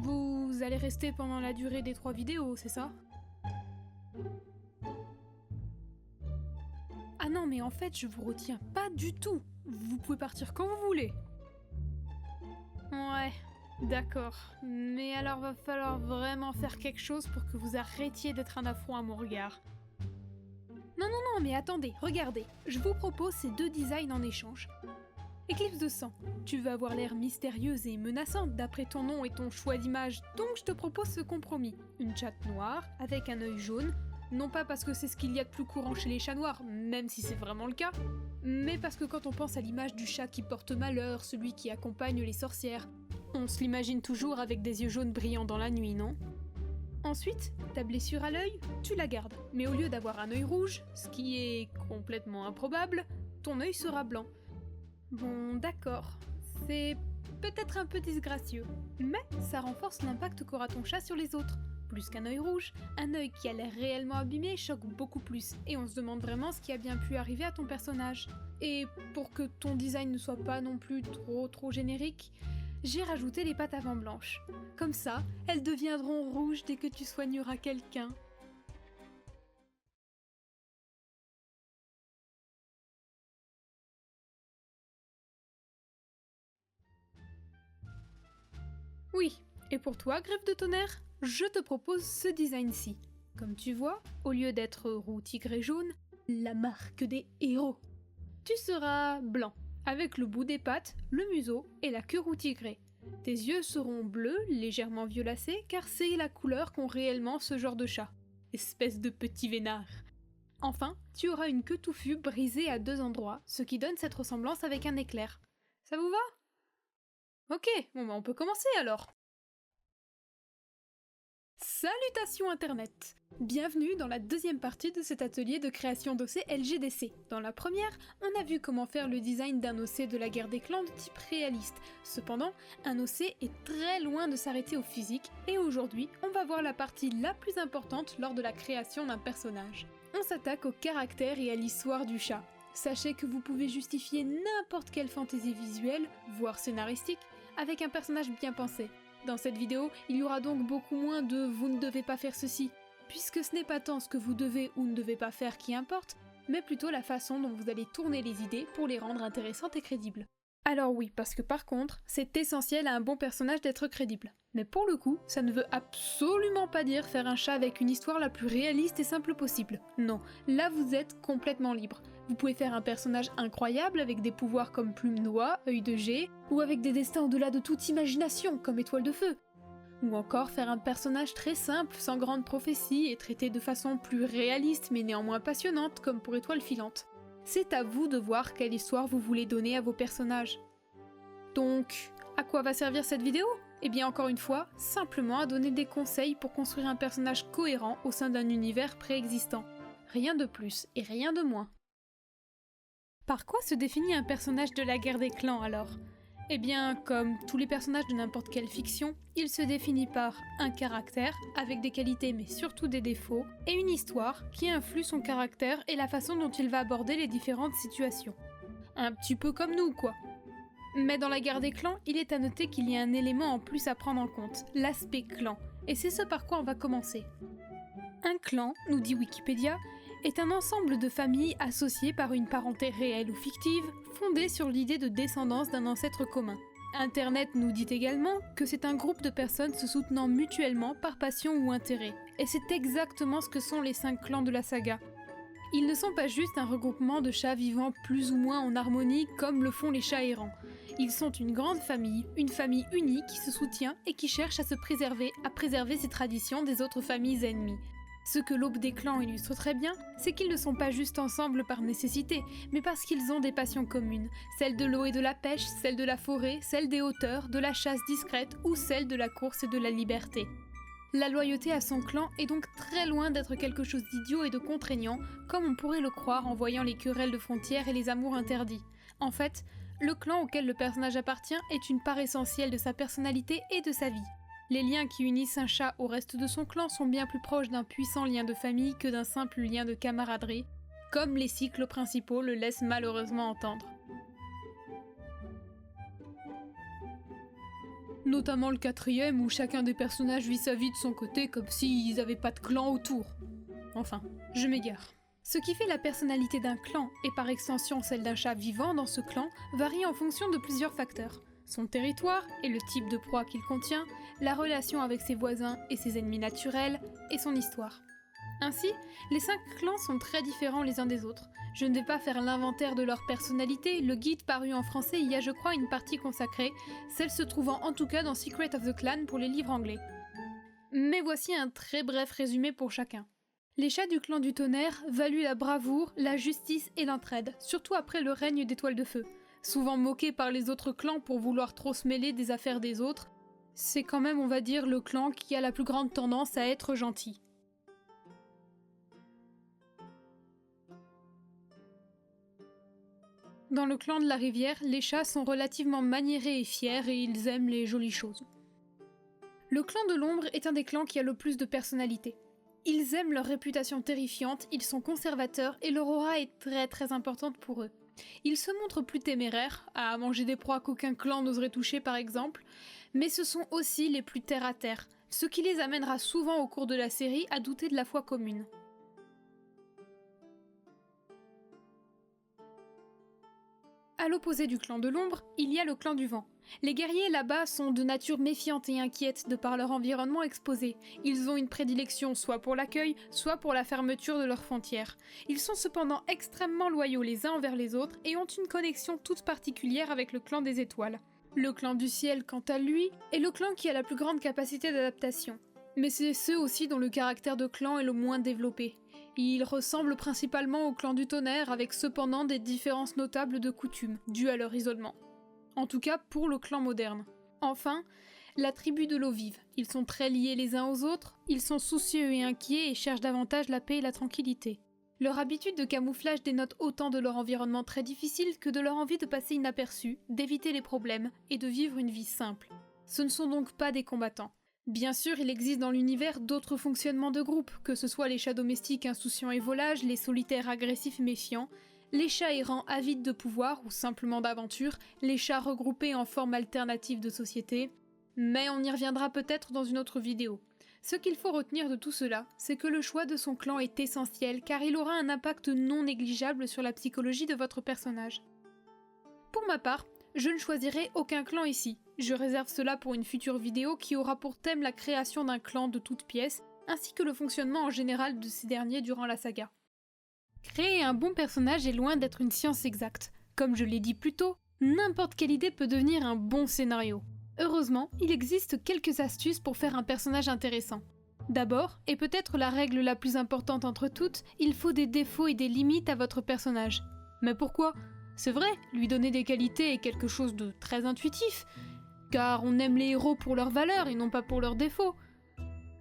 Vous allez rester pendant la durée des 3 vidéos, c'est ça? Ah non, mais en fait, je vous retiens pas du tout. Vous pouvez partir quand vous voulez. Ouais, d'accord. Mais alors va falloir vraiment faire quelque chose pour que vous arrêtiez d'être un affront à mon regard. Non, mais attendez, regardez. Je vous propose ces 2 designs en échange. Éclipse de sang, tu veux avoir l'air mystérieuse et menaçante d'après ton nom et ton choix d'image, donc je te propose ce compromis. Une chatte noire avec un œil jaune, non pas parce que c'est ce qu'il y a de plus courant chez les chats noirs, même si c'est vraiment le cas, mais parce que quand on pense à l'image du chat qui porte malheur, celui qui accompagne les sorcières, on se l'imagine toujours avec des yeux jaunes brillants dans la nuit, non? Ensuite, ta blessure à l'œil, tu la gardes, mais au lieu d'avoir un œil rouge, ce qui est complètement improbable, ton œil sera blanc. Bon, d'accord, c'est peut-être un peu disgracieux, mais ça renforce l'impact qu'aura ton chat sur les autres. Plus qu'un œil rouge, un œil qui a l'air réellement abîmé choque beaucoup plus, et on se demande vraiment ce qui a bien pu arriver à ton personnage. Et pour que ton design ne soit pas non plus trop générique, j'ai rajouté les pattes avant blanches. Comme ça, elles deviendront rouges dès que tu soigneras quelqu'un. Oui, et pour toi, Griffe de Tonnerre, je te propose ce design-ci. Comme tu vois, au lieu d'être roux, tigre et jaune, la marque des héros. Tu seras blanc, avec le bout des pattes, le museau et la queue roux tigrée. Tes yeux seront bleus, légèrement violacés, car c'est la couleur qu'ont réellement ce genre de chat. Espèce de petit vénard. Enfin, tu auras une queue touffue brisée à 2 endroits, ce qui donne cette ressemblance avec un éclair. Ça vous va? Ok, bon bah on peut commencer alors. Salutations Internet! Bienvenue dans la deuxième partie de cet atelier de création d'OC LGDC. Dans la première, on a vu comment faire le design d'un OC de la guerre des clans de type réaliste. Cependant, un OC est très loin de s'arrêter au physique, et aujourd'hui, on va voir la partie la plus importante lors de la création d'un personnage. On s'attaque au caractère et à l'histoire du chat. Sachez que vous pouvez justifier n'importe quelle fantaisie visuelle, voire scénaristique, avec un personnage bien pensé. Dans cette vidéo, il y aura donc beaucoup moins de « vous ne devez pas faire ceci », puisque ce n'est pas tant ce que vous devez ou ne devez pas faire qui importe, mais plutôt la façon dont vous allez tourner les idées pour les rendre intéressantes et crédibles. Alors oui, parce que par contre, c'est essentiel à un bon personnage d'être crédible. Mais pour le coup, ça ne veut absolument pas dire faire un chat avec une histoire la plus réaliste et simple possible. Non, là vous êtes complètement libre. Vous pouvez faire un personnage incroyable avec des pouvoirs comme Plume Noix, Œil de G, ou avec des destins au-delà de toute imagination comme Étoile de Feu. Ou encore faire un personnage très simple, sans grande prophétie, et traité de façon plus réaliste mais néanmoins passionnante comme pour Étoile Filante. C'est à vous de voir quelle histoire vous voulez donner à vos personnages. Donc, à quoi va servir cette vidéo? Eh bien encore une fois, simplement à donner des conseils pour construire un personnage cohérent au sein d'un univers préexistant. Rien de plus et rien de moins. Par quoi se définit un personnage de la guerre des clans alors? Eh bien, comme tous les personnages de n'importe quelle fiction, il se définit par un caractère, avec des qualités mais surtout des défauts, et une histoire qui influe son caractère et la façon dont il va aborder les différentes situations. Un petit peu comme nous, quoi. Mais dans la guerre des clans, il est à noter qu'il y a un élément en plus à prendre en compte, l'aspect clan, et c'est ce par quoi on va commencer. Un clan, nous dit Wikipédia, est un ensemble de familles associées par une parenté réelle ou fictive, fondée sur l'idée de descendance d'un ancêtre commun. Internet nous dit également que c'est un groupe de personnes se soutenant mutuellement par passion ou intérêt. Et c'est exactement ce que sont les 5 clans de la saga. Ils ne sont pas juste un regroupement de chats vivant plus ou moins en harmonie comme le font les chats errants. Ils sont une grande famille, une famille unie qui se soutient et qui cherche à se préserver, à préserver ses traditions des autres familles ennemies. Ce que l'Aube des clans illustre très bien, c'est qu'ils ne sont pas juste ensemble par nécessité, mais parce qu'ils ont des passions communes, celle de l'eau et de la pêche, celle de la forêt, celle des hauteurs, de la chasse discrète ou celle de la course et de la liberté. La loyauté à son clan est donc très loin d'être quelque chose d'idiot et de contraignant, comme on pourrait le croire en voyant les querelles de frontières et les amours interdits. En fait, le clan auquel le personnage appartient est une part essentielle de sa personnalité et de sa vie. Les liens qui unissent un chat au reste de son clan sont bien plus proches d'un puissant lien de famille que d'un simple lien de camaraderie, comme les cycles principaux le laissent malheureusement entendre. Notamment le 4e où chacun des personnages vit sa vie de son côté comme s'ils n'avaient pas de clan autour. Enfin, je m'égare. Ce qui fait la personnalité d'un clan, et par extension celle d'un chat vivant dans ce clan, varie en fonction de plusieurs facteurs. Son territoire et le type de proie qu'il contient, la relation avec ses voisins et ses ennemis naturels, et son histoire. Ainsi, les 5 clans sont très différents les uns des autres. Je ne vais pas faire l'inventaire de leur personnalité, le guide paru en français y a je crois une partie consacrée, celle se trouvant en tout cas dans Secret of the Clan pour les livres anglais. Mais voici un très bref résumé pour chacun. Les chats du clan du tonnerre valuent la bravoure, la justice et l'entraide, surtout après le règne d'Étoile de Feu. Souvent moqués par les autres clans pour vouloir trop se mêler des affaires des autres, c'est quand même, on va dire, le clan qui a la plus grande tendance à être gentil. Dans le clan de la rivière, les chats sont relativement maniérés et fiers et ils aiment les jolies choses. Le clan de l'ombre est un des clans qui a le plus de personnalité. Ils aiment leur réputation terrifiante, ils sont conservateurs et leur aura est très importante pour eux. Ils se montrent plus téméraires, à manger des proies qu'aucun clan n'oserait toucher par exemple, mais ce sont aussi les plus terre-à-terre, ce qui les amènera souvent au cours de la série à douter de la foi commune. À l'opposé du clan de l'ombre, il y a le clan du vent. Les guerriers là-bas sont de nature méfiante et inquiète de par leur environnement exposé. Ils ont une prédilection soit pour l'accueil, soit pour la fermeture de leurs frontières. Ils sont cependant extrêmement loyaux les uns envers les autres et ont une connexion toute particulière avec le clan des étoiles. Le clan du ciel, quant à lui, est le clan qui a la plus grande capacité d'adaptation. Mais c'est ceux aussi dont le caractère de clan est le moins développé. Il ressemble principalement au clan du tonnerre avec cependant des différences notables de coutumes, dues à leur isolement. En tout cas pour le clan moderne. Enfin, la tribu de l'eau vive. Ils sont très liés les uns aux autres, ils sont soucieux et inquiets et cherchent davantage la paix et la tranquillité. Leur habitude de camouflage dénote autant de leur environnement très difficile que de leur envie de passer inaperçus, d'éviter les problèmes et de vivre une vie simple. Ce ne sont donc pas des combattants. Bien sûr, il existe dans l'univers d'autres fonctionnements de groupe, que ce soit les chats domestiques insouciants et volages, les solitaires agressifs et méfiants, les chats errants avides de pouvoir ou simplement d'aventure, les chats regroupés en forme alternative de société, mais on y reviendra peut-être dans une autre vidéo. Ce qu'il faut retenir de tout cela, c'est que le choix de son clan est essentiel car il aura un impact non négligeable sur la psychologie de votre personnage. Pour ma part, je ne choisirai aucun clan ici. Je réserve cela pour une future vidéo qui aura pour thème la création d'un clan de toutes pièces, ainsi que le fonctionnement en général de ces derniers durant la saga. Créer un bon personnage est loin d'être une science exacte. Comme je l'ai dit plus tôt, n'importe quelle idée peut devenir un bon scénario. Heureusement, il existe quelques astuces pour faire un personnage intéressant. D'abord, et peut-être la règle la plus importante entre toutes, il faut des défauts et des limites à votre personnage. Mais pourquoi ? C'est vrai, lui donner des qualités est quelque chose de très intuitif, car on aime les héros pour leurs valeurs et non pas pour leurs défauts.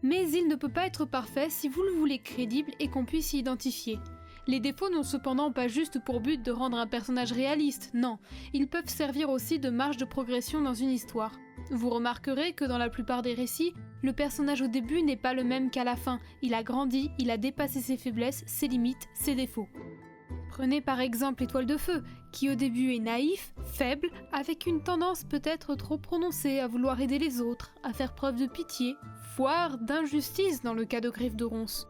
Mais il ne peut pas être parfait si vous le voulez crédible et qu'on puisse s'y identifier. Les défauts n'ont cependant pas juste pour but de rendre un personnage réaliste, non, ils peuvent servir aussi de marge de progression dans une histoire. Vous remarquerez que dans la plupart des récits, le personnage au début n'est pas le même qu'à la fin, il a grandi, il a dépassé ses faiblesses, ses limites, ses défauts. Prenez par exemple Étoile de Feu, qui au début est naïf, faible, avec une tendance peut-être trop prononcée à vouloir aider les autres, à faire preuve de pitié, voire d'injustice dans le cas de Griffe de Ronce.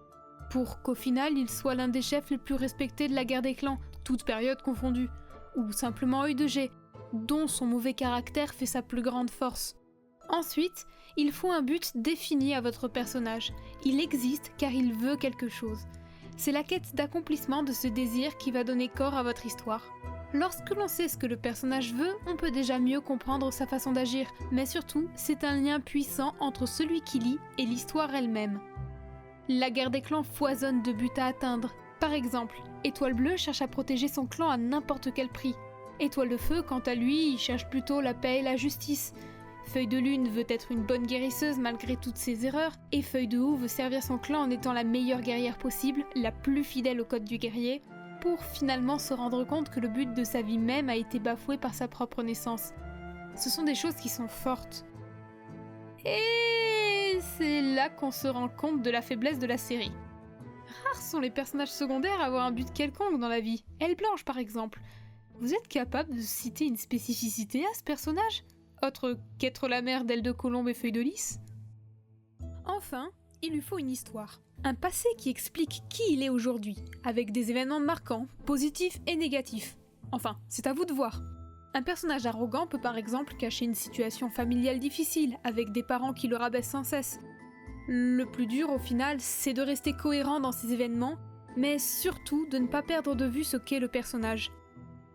Pour qu'au final il soit l'un des chefs les plus respectés de la guerre des clans, toutes périodes confondues, ou simplement Œil de Jet, dont son mauvais caractère fait sa plus grande force. Ensuite, il faut un but défini à votre personnage. Il existe car il veut quelque chose. C'est la quête d'accomplissement de ce désir qui va donner corps à votre histoire. Lorsque l'on sait ce que le personnage veut, on peut déjà mieux comprendre sa façon d'agir, mais surtout, c'est un lien puissant entre celui qui lit et l'histoire elle-même. La guerre des clans foisonne de buts à atteindre. Par exemple, Étoile Bleue cherche à protéger son clan à n'importe quel prix. Étoile de Feu, quant à lui, il cherche plutôt la paix et la justice. Feuille de Lune veut être une bonne guérisseuse malgré toutes ses erreurs, et Feuille de Houx veut servir son clan en étant la meilleure guerrière possible, la plus fidèle au code du guerrier, pour finalement se rendre compte que le but de sa vie même a été bafoué par sa propre naissance. Ce sont des choses qui sont fortes. Et c'est là qu'on se rend compte de la faiblesse de la série. Rares sont les personnages secondaires à avoir un but quelconque dans la vie. Elle Blanche par exemple. Vous êtes capable de citer une spécificité à ce personnage ? autre qu'être la mère d'ailes de colombe et feuilles de lys. Enfin, il lui faut une histoire. Un passé qui explique qui il est aujourd'hui, avec des événements marquants, positifs et négatifs. Enfin, c'est à vous de voir. Un personnage arrogant peut par exemple cacher une situation familiale difficile, avec des parents qui le rabaissent sans cesse. Le plus dur au final, c'est de rester cohérent dans ces événements, mais surtout de ne pas perdre de vue ce qu'est le personnage.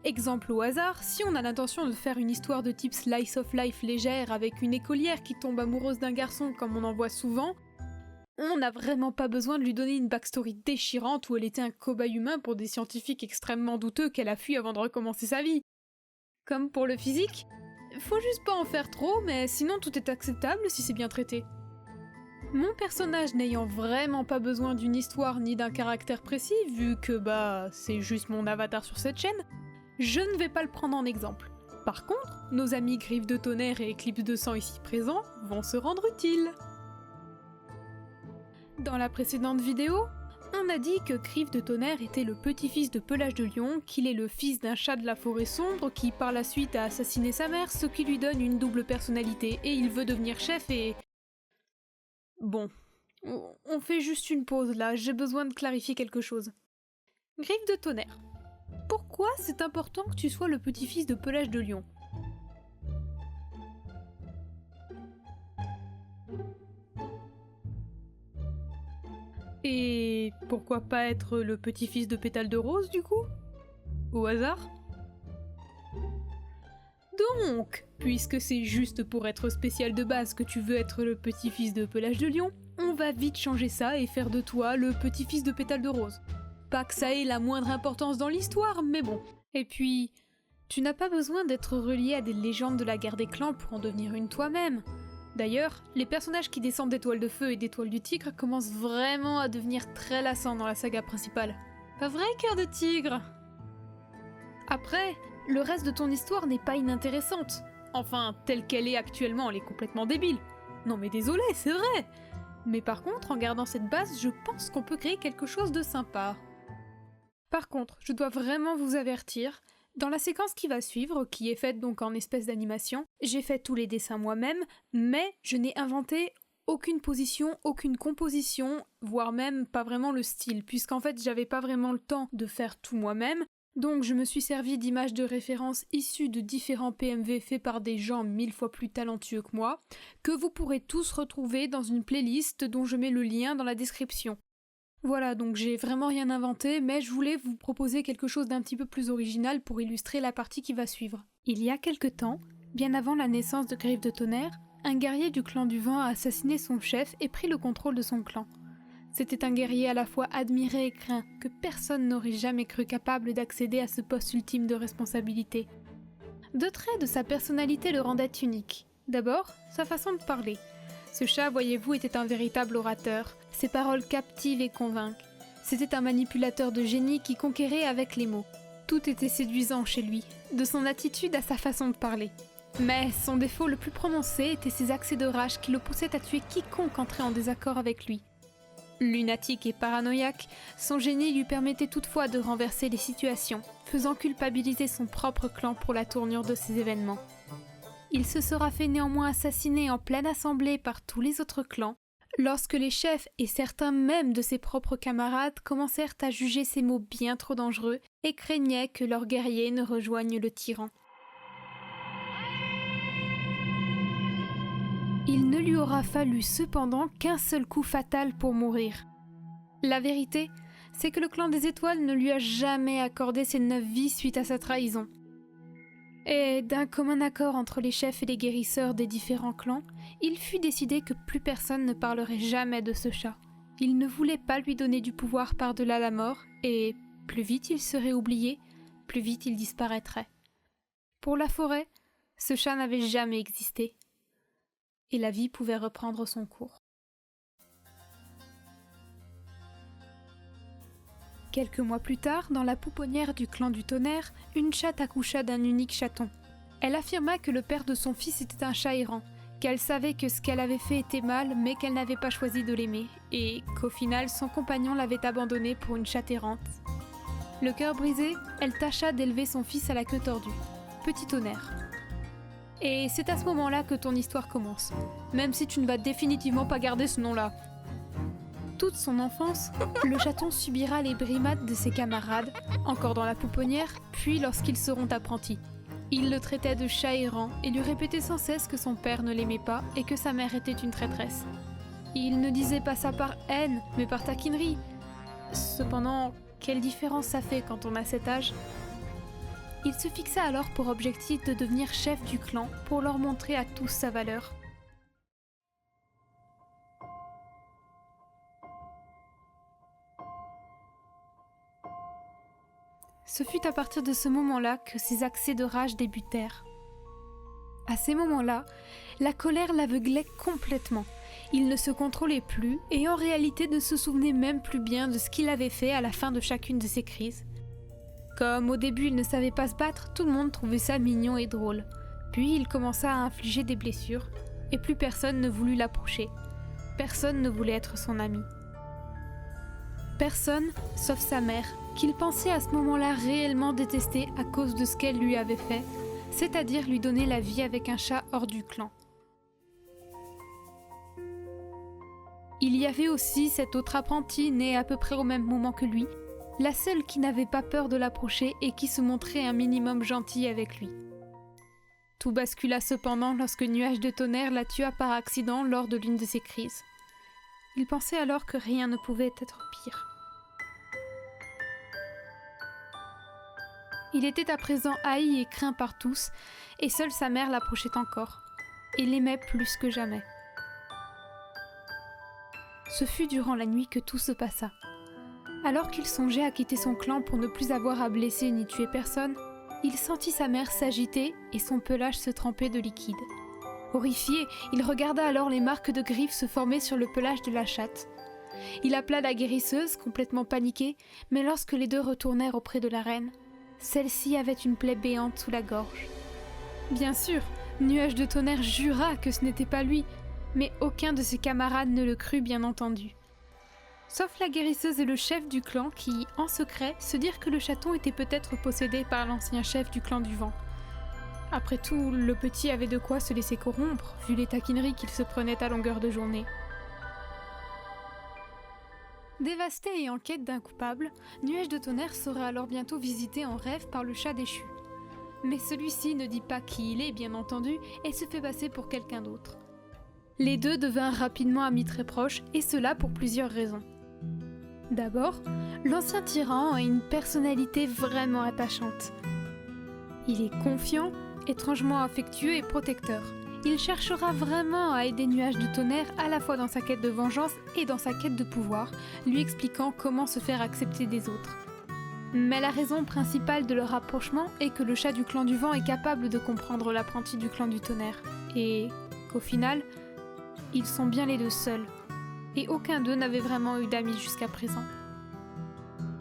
Exemple au hasard, si on a l'intention de faire une histoire de type slice of life légère avec une écolière qui tombe amoureuse d'un garçon comme on en voit souvent, on n'a vraiment pas besoin de lui donner une backstory déchirante où elle était un cobaye humain pour des scientifiques extrêmement douteux qu'elle a fui avant de recommencer sa vie. Comme pour le physique, faut juste pas en faire trop, mais sinon tout est acceptable si c'est bien traité. Mon personnage n'ayant vraiment pas besoin d'une histoire ni d'un caractère précis, vu que c'est juste mon avatar sur cette chaîne, je ne vais pas le prendre en exemple. Par contre, nos amis Griffes de Tonnerre et Éclipse de Sang ici présents vont se rendre utiles. Dans la précédente vidéo, on a dit que Griffes de Tonnerre était le petit-fils de Pelage de Lion, qu'il est le fils d'un chat de la forêt sombre qui par la suite a assassiné sa mère, ce qui lui donne une double personnalité, et il veut devenir chef et... Bon, on fait juste une pause là, j'ai besoin de clarifier quelque chose. Griffes de Tonnerre. Pourquoi c'est important que tu sois le petit-fils de Pelage de Lion ? Et pourquoi pas être le petit-fils de Pétale de Rose du coup ? Au hasard ? Donc, puisque c'est juste pour être spécial de base que tu veux être le petit-fils de Pelage de Lion, on va vite changer ça et faire de toi le petit-fils de Pétale de Rose. Pas que ça ait la moindre importance dans l'histoire, mais bon. Et puis, tu n'as pas besoin d'être relié à des légendes de la guerre des clans pour en devenir une toi-même. D'ailleurs, les personnages qui descendent d'Étoile de Feu et d'Étoile du Tigre commencent vraiment à devenir très lassants dans la saga principale. Pas vrai, Cœur de Tigre ? Après, le reste de ton histoire n'est pas inintéressante. Enfin, telle qu'elle est actuellement, elle est complètement débile. Non mais désolé, c'est vrai. Mais par contre, en gardant cette base, je pense qu'on peut créer quelque chose de sympa. Par contre, je dois vraiment vous avertir, dans la séquence qui va suivre, qui est faite donc en espèce d'animation, j'ai fait tous les dessins moi-même, mais je n'ai inventé aucune position, aucune composition, voire même pas vraiment le style, puisqu'en fait j'avais pas vraiment le temps de faire tout moi-même, donc je me suis servi d'images de référence issues de différents PMV faits par des gens 1000 fois plus talentueux que moi, que vous pourrez tous retrouver dans une playlist dont je mets le lien dans la description. Voilà, donc j'ai vraiment rien inventé, mais je voulais vous proposer quelque chose d'un petit peu plus original pour illustrer la partie qui va suivre. Il y a quelque temps, bien avant la naissance de Griffes de Tonnerre, un guerrier du clan du Vent a assassiné son chef et pris le contrôle de son clan. C'était un guerrier à la fois admiré et craint, que personne n'aurait jamais cru capable d'accéder à ce poste ultime de responsabilité. Deux traits de sa personnalité le rendaient unique. D'abord, sa façon de parler. Ce chat, voyez-vous, était un véritable orateur. Ses paroles captivent et convainquent. C'était un manipulateur de génie qui conquérait avec les mots. Tout était séduisant chez lui, de son attitude à sa façon de parler. Mais son défaut le plus prononcé était ses accès de rage qui le poussaient à tuer quiconque entrait en désaccord avec lui. Lunatique et paranoïaque, son génie lui permettait toutefois de renverser les situations, faisant culpabiliser son propre clan pour la tournure de ces événements. Il se sera fait néanmoins assassiner en pleine assemblée par tous les autres clans, lorsque les chefs et certains même de ses propres camarades commencèrent à juger ces mots bien trop dangereux et craignaient que leurs guerriers ne rejoignent le tyran. Il ne lui aura fallu cependant qu'un seul coup fatal pour mourir. La vérité, c'est que le clan des étoiles ne lui a jamais accordé ses 9 vies suite à sa trahison. Et d'un commun accord entre les chefs et les guérisseurs des différents clans, il fut décidé que plus personne ne parlerait jamais de ce chat. Il ne voulait pas lui donner du pouvoir par-delà la mort, et plus vite il serait oublié, plus vite il disparaîtrait. Pour la forêt, ce chat n'avait jamais existé. Et la vie pouvait reprendre son cours. Quelques mois plus tard, dans la pouponnière du clan du Tonnerre, une chatte accoucha d'un unique chaton. Elle affirma que le père de son fils était un chat errant, qu'elle savait que ce qu'elle avait fait était mal, mais qu'elle n'avait pas choisi de l'aimer, et qu'au final son compagnon l'avait abandonnée pour une chatte errante. Le cœur brisé, elle tâcha d'élever son fils à la queue tordue. Petit Tonnerre. Et c'est à ce moment-là que ton histoire commence, même si tu ne vas définitivement pas garder ce nom-là. Toute son enfance, le chaton subira les brimades de ses camarades, encore dans la pouponnière, puis lorsqu'ils seront apprentis. Il le traitait de chat errant et lui répétait sans cesse que son père ne l'aimait pas et que sa mère était une traîtresse. Il ne disait pas ça par haine, mais par taquinerie. Cependant, quelle différence ça fait quand on a cet âge ? Il se fixa alors pour objectif de devenir chef du clan pour leur montrer à tous sa valeur. Ce fut à partir de ce moment-là que ses accès de rage débutèrent. À ces moments-là, la colère l'aveuglait complètement. Il ne se contrôlait plus et en réalité ne se souvenait même plus bien de ce qu'il avait fait à la fin de chacune de ses crises. Comme au début il ne savait pas se battre, tout le monde trouvait ça mignon et drôle. Puis il commença à infliger des blessures et plus personne ne voulut l'approcher. Personne ne voulait être son ami. Personne, sauf sa mère, qu'il pensait à ce moment-là réellement détester à cause de ce qu'elle lui avait fait, c'est-à-dire lui donner la vie avec un chat hors du clan. Il y avait aussi cet autre apprenti né à peu près au même moment que lui, la seule qui n'avait pas peur de l'approcher et qui se montrait un minimum gentil avec lui. Tout bascula cependant lorsque Nuage de Tonnerre la tua par accident lors de l'une de ses crises. Il pensait alors que rien ne pouvait être pire. Il était à présent haï et craint par tous, et seule sa mère l'approchait encore, et l'aimait plus que jamais. Ce fut durant la nuit que tout se passa. Alors qu'il songeait à quitter son clan pour ne plus avoir à blesser ni tuer personne, il sentit sa mère s'agiter et son pelage se tremper de liquide. Horrifié, il regarda alors les marques de griffes se former sur le pelage de la chatte. Il appela la guérisseuse, complètement paniquée, mais lorsque les deux retournèrent auprès de la reine, celle-ci avait une plaie béante sous la gorge. Bien sûr, Nuage de Tonnerre jura que ce n'était pas lui, mais aucun de ses camarades ne le crut bien entendu. Sauf la guérisseuse et le chef du clan qui, en secret, se dirent que le chaton était peut-être possédé par l'ancien chef du clan du vent. Après tout, le petit avait de quoi se laisser corrompre, vu les taquineries qu'il se prenait à longueur de journée. Dévasté et en quête d'un coupable, Nuage de Tonnerre sera alors bientôt visité en rêve par le chat déchu. Mais celui-ci ne dit pas qui il est, bien entendu, et se fait passer pour quelqu'un d'autre. Les deux devinrent rapidement amis très proches, et cela pour plusieurs raisons. D'abord, l'ancien tyran a une personnalité vraiment attachante. Il est confiant, étrangement affectueux et protecteur. Il cherchera vraiment à aider Nuage de Tonnerre à la fois dans sa quête de vengeance et dans sa quête de pouvoir, lui expliquant comment se faire accepter des autres. Mais la raison principale de leur rapprochement est que le chat du clan du vent est capable de comprendre l'apprenti du clan du tonnerre, et qu'au final, ils sont bien les deux seuls, et aucun d'eux n'avait vraiment eu d'amis jusqu'à présent.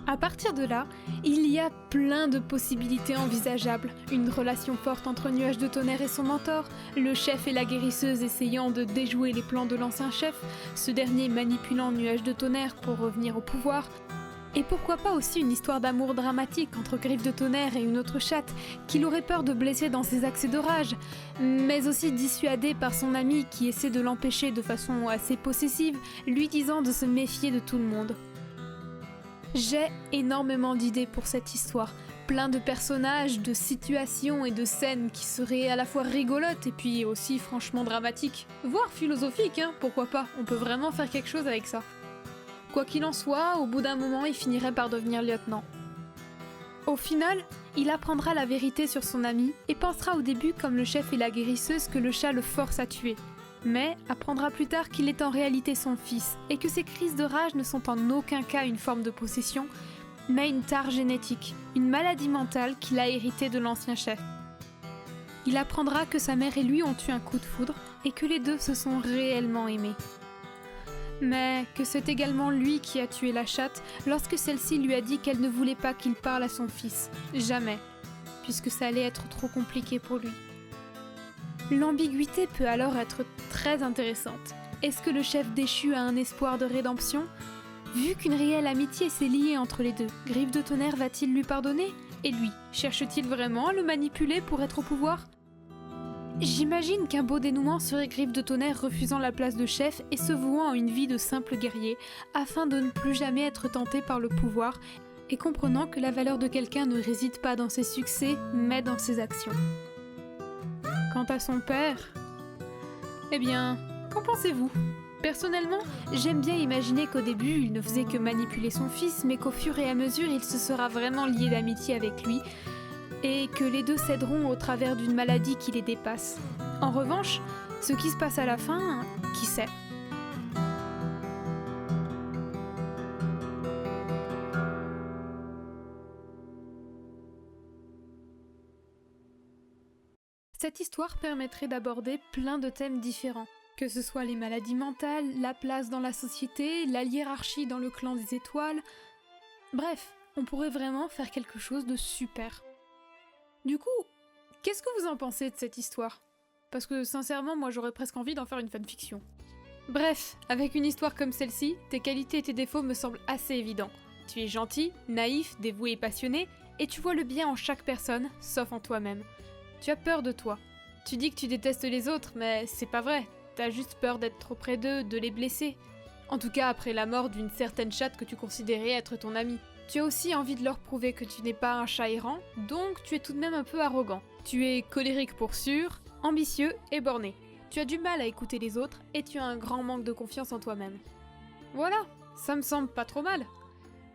À partir de là, il y a plein de possibilités envisageables. Une relation forte entre Nuage de Tonnerre et son mentor, le chef et la guérisseuse essayant de déjouer les plans de l'ancien chef, ce dernier manipulant Nuage de Tonnerre pour revenir au pouvoir, et pourquoi pas aussi une histoire d'amour dramatique entre Griffe de Tonnerre et une autre chatte qu'il aurait peur de blesser dans ses accès de rage, mais aussi dissuadé par son ami qui essaie de l'empêcher de façon assez possessive, lui disant de se méfier de tout le monde. J'ai énormément d'idées pour cette histoire, plein de personnages, de situations et de scènes qui seraient à la fois rigolotes et puis aussi franchement dramatiques, voire philosophiques, pourquoi pas, on peut vraiment faire quelque chose avec ça. Quoi qu'il en soit, au bout d'un moment, il finirait par devenir lieutenant. Au final, il apprendra la vérité sur son ami et pensera au début, comme le chef et la guérisseuse, que le chat le force à tuer. Mais apprendra plus tard qu'il est en réalité son fils et que ses crises de rage ne sont en aucun cas une forme de possession, mais une tare génétique, une maladie mentale qu'il a héritée de l'ancien chef. Il apprendra que sa mère et lui ont eu un coup de foudre et que les deux se sont réellement aimés. Mais que c'est également lui qui a tué la chatte lorsque celle-ci lui a dit qu'elle ne voulait pas qu'il parle à son fils. Jamais, puisque ça allait être trop compliqué pour lui. L'ambiguïté peut alors être très intéressante. Est-ce que le chef déchu a un espoir de rédemption ? Vu qu'une réelle amitié s'est liée entre les deux, Griffe de Tonnerre va-t-il lui pardonner ? Et lui, cherche-t-il vraiment à le manipuler pour être au pouvoir ? J'imagine qu'un beau dénouement serait Griffe de Tonnerre refusant la place de chef et se vouant à une vie de simple guerrier, afin de ne plus jamais être tenté par le pouvoir, et comprenant que la valeur de quelqu'un ne réside pas dans ses succès, mais dans ses actions. Quant à son père... Eh bien, qu'en pensez-vous ? Personnellement, j'aime bien imaginer qu'au début, il ne faisait que manipuler son fils, mais qu'au fur et à mesure, il se sera vraiment lié d'amitié avec lui, et que les deux s'aideront au travers d'une maladie qui les dépasse. En revanche, ce qui se passe à la fin, qui sait ? Cette histoire permettrait d'aborder plein de thèmes différents, que ce soit les maladies mentales, la place dans la société, la hiérarchie dans le clan des étoiles... Bref, on pourrait vraiment faire quelque chose de super. Du coup, qu'est-ce que vous en pensez de cette histoire ? Parce que sincèrement, moi j'aurais presque envie d'en faire une fanfiction. Bref, avec une histoire comme celle-ci, tes qualités et tes défauts me semblent assez évidents. Tu es gentil, naïf, dévoué et passionné, et tu vois le bien en chaque personne, sauf en toi-même. Tu as peur de toi. Tu dis que tu détestes les autres, mais c'est pas vrai. T'as juste peur d'être trop près d'eux, de les blesser. En tout cas après la mort d'une certaine chatte que tu considérais être ton amie. Tu as aussi envie de leur prouver que tu n'es pas un chat errant, donc tu es tout de même un peu arrogant. Tu es colérique pour sûr, ambitieux et borné. Tu as du mal à écouter les autres et tu as un grand manque de confiance en toi-même. Voilà, ça me semble pas trop mal.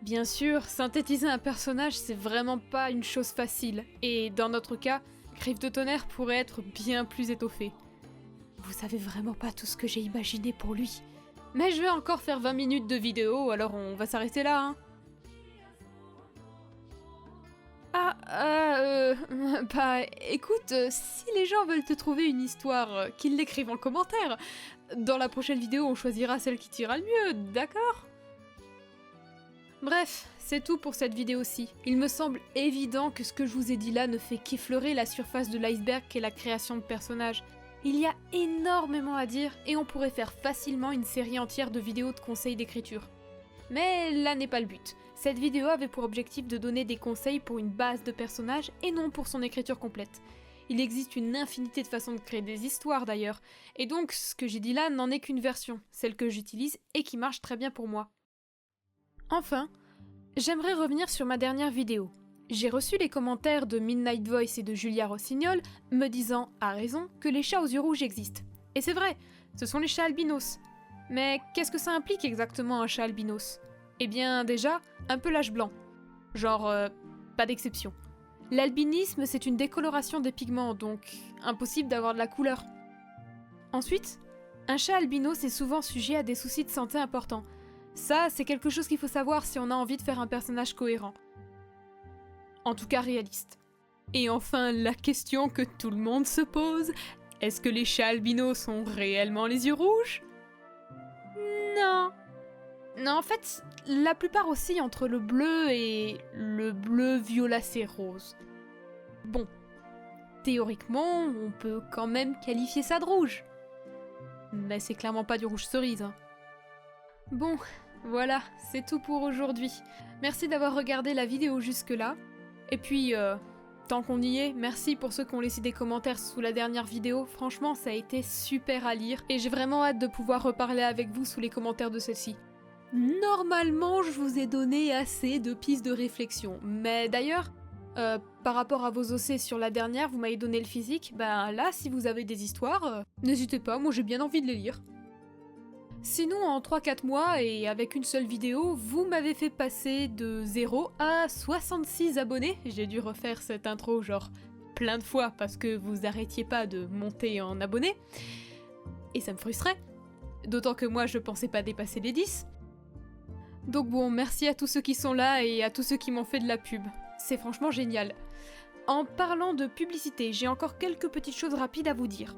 Bien sûr, synthétiser un personnage c'est vraiment pas une chose facile, et dans notre cas, Griffe de Tonnerre pourrait être bien plus étoffé. Vous savez vraiment pas tout ce que j'ai imaginé pour lui. Mais je vais encore faire 20 minutes de vidéo, alors on va s'arrêter là, hein. Bah écoute, si les gens veulent te trouver une histoire, qu'ils l'écrivent en commentaire. Dans la prochaine vidéo, on choisira celle qui t'ira le mieux, d'accord ? Bref, c'est tout pour cette vidéo-ci. Il me semble évident que ce que je vous ai dit là ne fait qu'effleurer la surface de l'iceberg qu'est la création de personnages. Il y a énormément à dire et on pourrait faire facilement une série entière de vidéos de conseils d'écriture. Mais là n'est pas le but. Cette vidéo avait pour objectif de donner des conseils pour une base de personnages et non pour son écriture complète. Il existe une infinité de façons de créer des histoires d'ailleurs, et donc ce que j'ai dit là n'en est qu'une version, celle que j'utilise et qui marche très bien pour moi. Enfin, j'aimerais revenir sur ma dernière vidéo. J'ai reçu les commentaires de Midnight Voice et de Julia Rossignol me disant, à raison, que les chats aux yeux rouges existent. Et c'est vrai, ce sont les chats albinos. Mais qu'est-ce que ça implique exactement un chat albinos ? Eh bien déjà, un pelage blanc. Genre, pas d'exception. L'albinisme, c'est une décoloration des pigments, donc impossible d'avoir de la couleur. Ensuite, un chat albinos est souvent sujet à des soucis de santé importants. Ça, c'est quelque chose qu'il faut savoir si on a envie de faire un personnage cohérent. En tout cas réaliste. Et enfin, la question que tout le monde se pose, est-ce que les chats albinos ont réellement les yeux rouges ? Non. Non, en fait, la plupart oscillent entre le bleu et le bleu violacé rose. Bon, théoriquement, on peut quand même qualifier ça de rouge. Mais c'est clairement pas du rouge cerise, hein. Bon, voilà, c'est tout pour aujourd'hui. Merci d'avoir regardé la vidéo jusque-là. Et puis, tant qu'on y est, merci pour ceux qui ont laissé des commentaires sous la dernière vidéo. Franchement, ça a été super à lire. Et j'ai vraiment hâte de pouvoir reparler avec vous sous les commentaires de celle-ci. Normalement, je vous ai donné assez de pistes de réflexion. Mais d'ailleurs, par rapport à vos OC sur la dernière, vous m'avez donné le physique. Ben là, si vous avez des histoires, n'hésitez pas, moi j'ai bien envie de les lire. Sinon, en 3-4 mois et avec une seule vidéo, vous m'avez fait passer de 0 à 66 abonnés. J'ai dû refaire cette intro genre plein de fois parce que vous arrêtiez pas de monter en abonnés. Et ça me frustrait. D'autant que moi je pensais pas dépasser les 10. Donc bon, merci à tous ceux qui sont là et à tous ceux qui m'ont fait de la pub. C'est franchement génial. En parlant de publicité, j'ai encore quelques petites choses rapides à vous dire.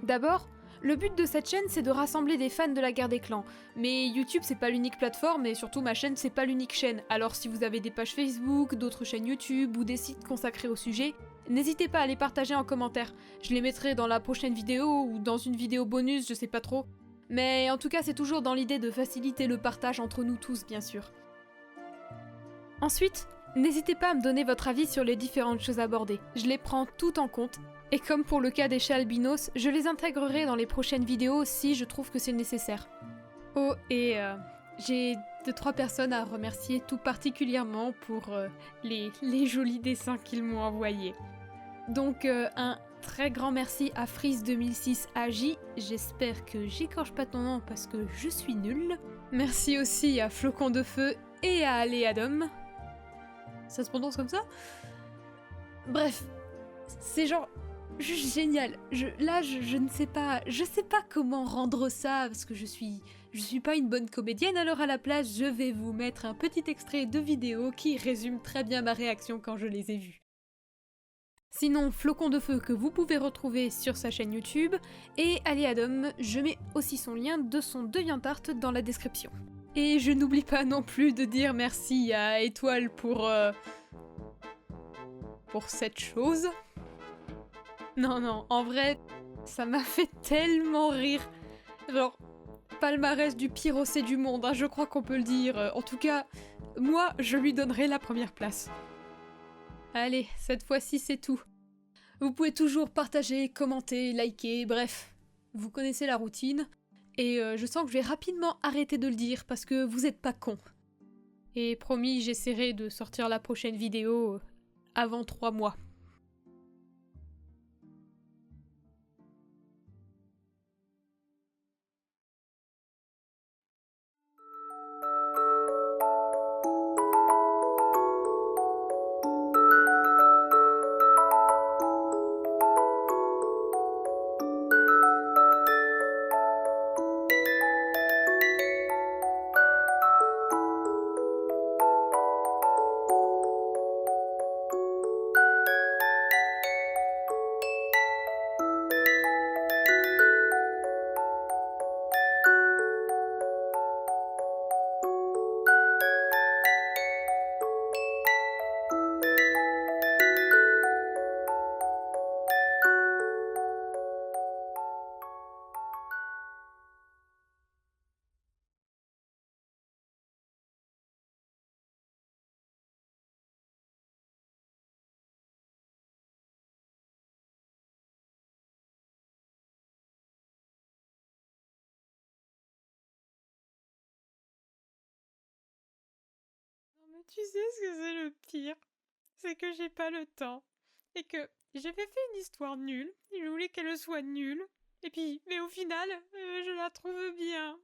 D'abord, le but de cette chaîne c'est de rassembler des fans de la guerre des clans. Mais YouTube c'est pas l'unique plateforme et surtout ma chaîne c'est pas l'unique chaîne. Alors si vous avez des pages Facebook, d'autres chaînes YouTube ou des sites consacrés au sujet, n'hésitez pas à les partager en commentaire. Je les mettrai dans la prochaine vidéo ou dans une vidéo bonus, je sais pas trop. Mais en tout cas c'est toujours dans l'idée de faciliter le partage entre nous tous bien sûr. Ensuite, n'hésitez pas à me donner votre avis sur les différentes choses abordées. Je les prends toutes en compte Et comme pour le cas des chats albinos, je les intégrerai dans les prochaines vidéos si je trouve que c'est nécessaire. Oh, et j'ai 2-3 personnes à remercier tout particulièrement pour les jolis dessins qu'ils m'ont envoyés. Donc un très grand merci à Freeze2006 AJ, j'espère que j'écorche pas ton nom parce que je suis nulle. Merci aussi à Flocon de Feu et à Aléadom. Ça se prononce comme ça? Bref, c'est genre juste génial. Je ne sais pas, je sais pas comment rendre ça parce que je suis pas une bonne comédienne, alors à la place, je vais vous mettre un petit extrait de vidéo qui résume très bien ma réaction quand je les ai vus. Sinon, Flocon de Feu que vous pouvez retrouver sur sa chaîne YouTube, et Aléadom, je mets aussi son lien de son DeviantArt dans la description. Et je n'oublie pas non plus de dire merci à Étoile pour cette chose. Non, en vrai, ça m'a fait tellement rire. Genre, palmarès du pire OC du monde, hein, je crois qu'on peut le dire. En tout cas, moi, je lui donnerai la première place. Allez, cette fois-ci c'est tout. Vous pouvez toujours partager, commenter, liker, bref, vous connaissez la routine. Et je sens que je vais rapidement arrêter de le dire parce que vous êtes pas cons. Et promis, j'essaierai de sortir la prochaine vidéo avant 3 mois. Mais tu sais ce que c'est le pire? C'est que j'ai pas le temps. Et que j'avais fait une histoire nulle, et je voulais qu'elle soit nulle. Et puis, mais au final, je la trouve bien.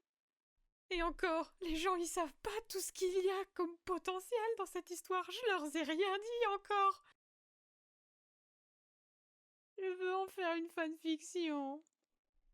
Et encore, les gens ils savent pas tout ce qu'il y a comme potentiel dans cette histoire, je leur ai rien dit encore. Je veux en faire une fanfiction.